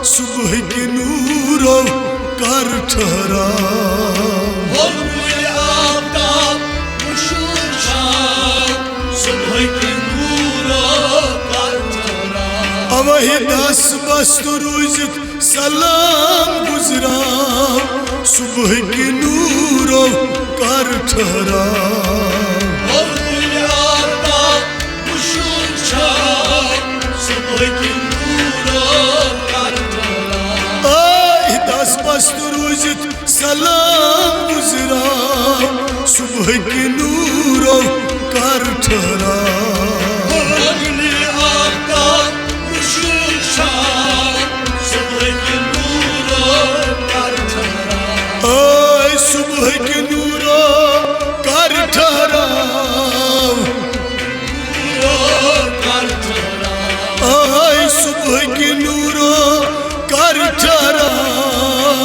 सुबह के नूरों कर ठहराव। वही 10 बस्त रोज़त सलाम गुजराव सुबह के नूरों कर ठहराव। 10 बस्त रोज़त सलाम गुजराव सुबह के नूरों कर ठहराव। सुबह के नूरों कर ठहराव। सुबह के नूरों कर ठहराव।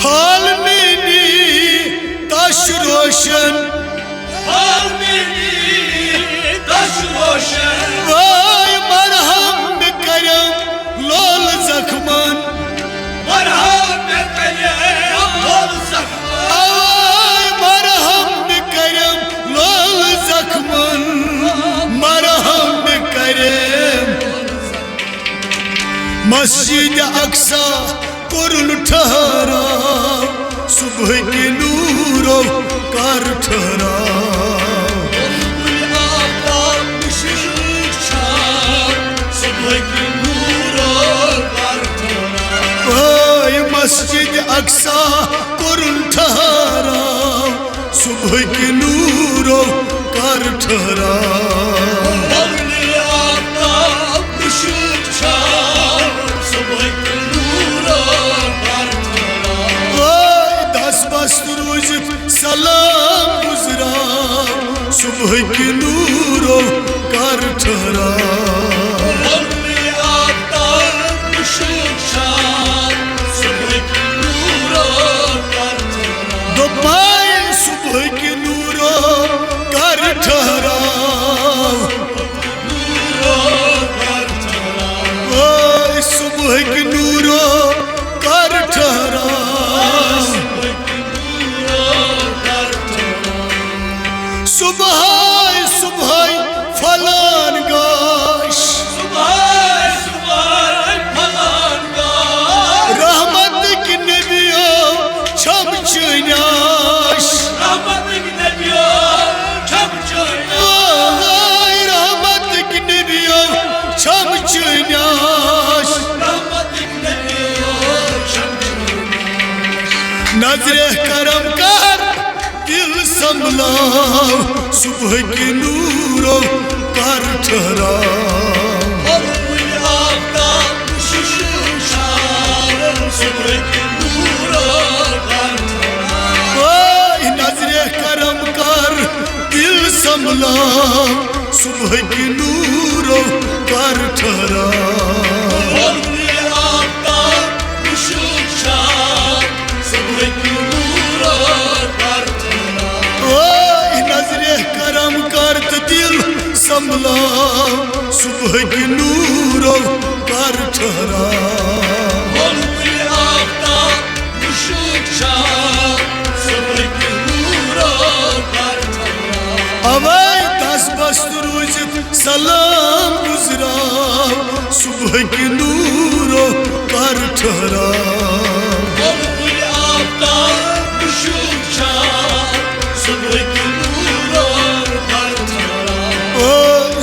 हाल में ताश रोशन वाय मरहम करम लोल जख्मन मस्जिद अक्सा कुरुल ठहराव सुबह के नूरों कर ठहराव। मस्जिद अक्सा कुरुल ठहराव सुबह के नूरों कर ठहराव। 10 बस्त रोज़त सलाम गुजराव सुबह के नूरों कर ठहराव। 2 पाए सुबह के नूरों कर ठहराव। सुबह के नूरों कर ठहराव। सुबह सुबह फलान गाश रहमत की नबियों छम चुनाश। रहमत की नबियों छम चुनाश। नजरे करम कर दिल संभलाव सुबह के नूरों कर ठहराव। नजरे करम कर दिल संभलाव सुबह के नूरों कर ठहराव। करम कर दिल संभलाव सुबह के नूरों कर ठहराव। अवै 10 बस्त रोज़त सलाम गुजराव सुबह के नूरों कर ठहराव।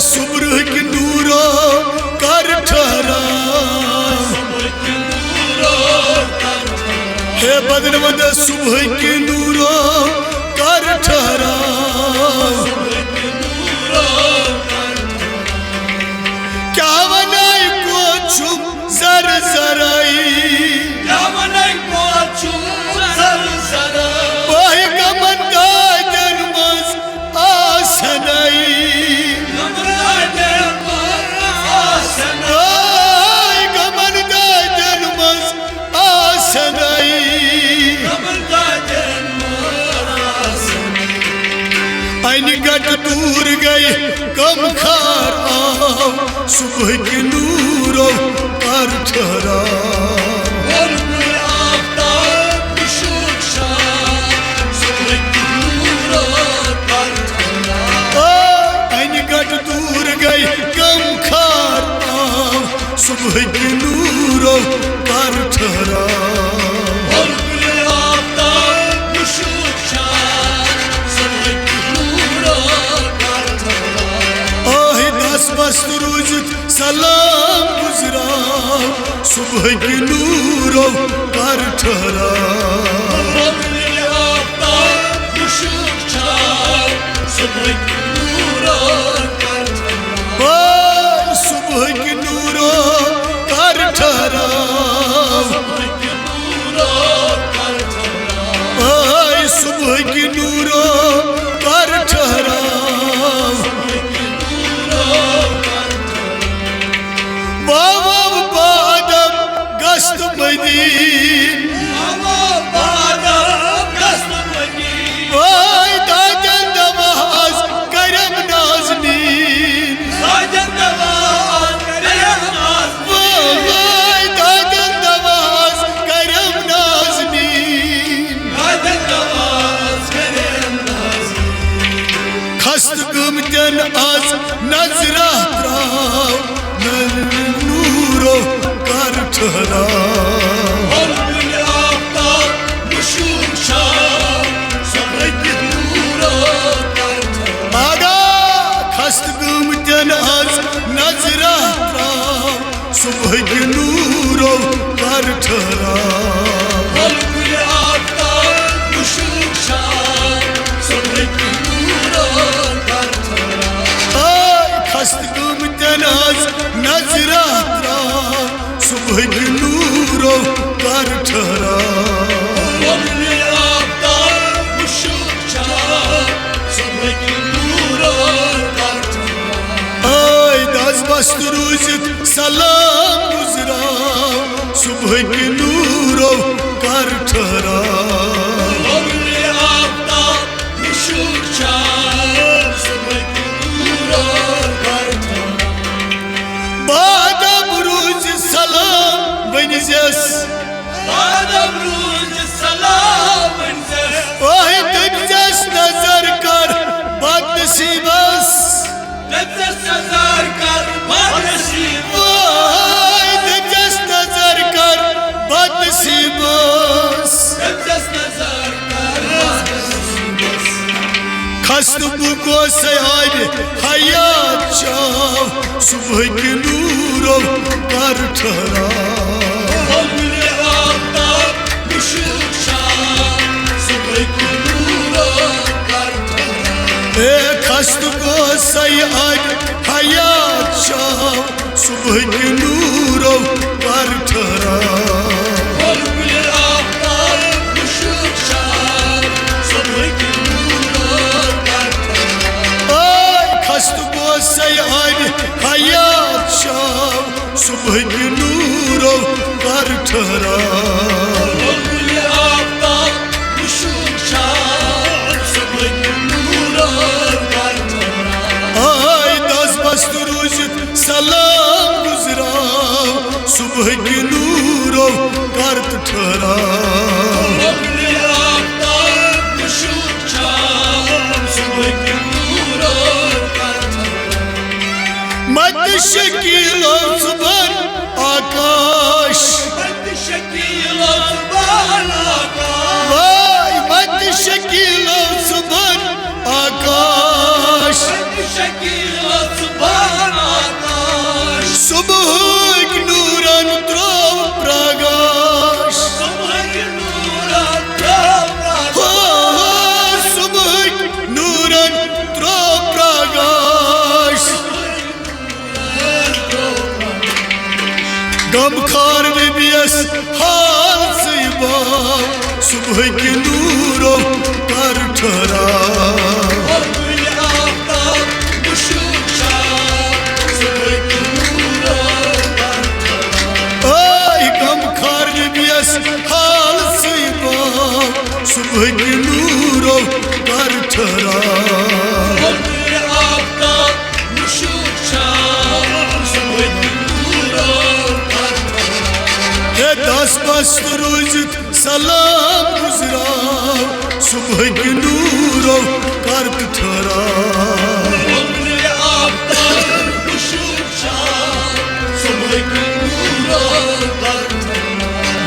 सुबह के नूरों कर ठहराव। हे बदनमद सुबह के नूरों कर ठहराव। क्या बनाई को छुप जर जराई वही गमन का जन्मस आसनाई। गमन का जन्मस आसनाई। अनगढ़ दूर गए कम खार आओ सुबह के नूरो कर ठहरा दूर गई कम खार आओ सुबह के नूरो कर ठहरा मस्त रूजत सलाम गुजरा सुबह के नूरो कर ठहरा सुबह के नूरो कर ठहरा सुबह के नूरो कर ठहरा गस्त मदीन वाय दादन नवाज करम नाज़नीन वाय दादन नवाज करम नाज़नीन खस्त गुमतन आज नजरा त्राव नूरो कर ठहरा आगा खस्त गुमतन आज नजरा त्राव सुबह के नूरो कर ठहरा खस्त गुमतन आज नजरा त्राव सुबह के नूरो कर ठहरा मस्त रूजत सलाम गुजरा सुबह के नूरो कर ठहरा बादब रूज सलाम बनजस ओहे तजस नजर कर बदनसीबस तजस नजर कर खस्त बुको सयाब हयात शाव सुबह के नूरो कर ठहरा खस्त को सयाब हयात शाव सुबह के नूरो कर ठहरा खस्त को सयाब हयात शाव सुबह के नूरो कर ठहरा मस्त रूजत सलाम गुजरा सुबह के नूरो कर ठहरा मत शकीलो जुबान आकाश वाय मत शकीलो जुबान आकाश सुबह नूरन त्राव प्रकाश सुबह नूरन त्राव प्रकाश गमखार में बियस हाल से सुबह के नूरो कर ठहरा हाल से सुबह के नूरो कर ठहरा मस्त रोजित सलाम गुजराव सुबह के नूरों कर्क ठहराव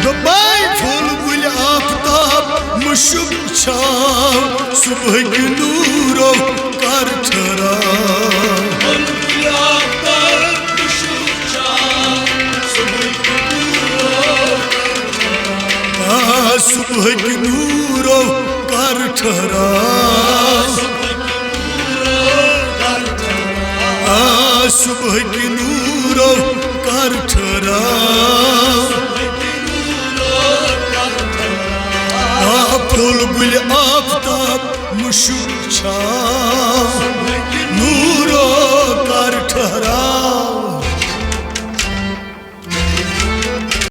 दुबई फूल गुल आफ्ताब मुशुक छाव सुबह के नूरों कर ठहराव सुबह के नूरों कर ठहराव सुबह के नूरों कर ठहराव फूल गुल आफ्ताब मुशुक छाव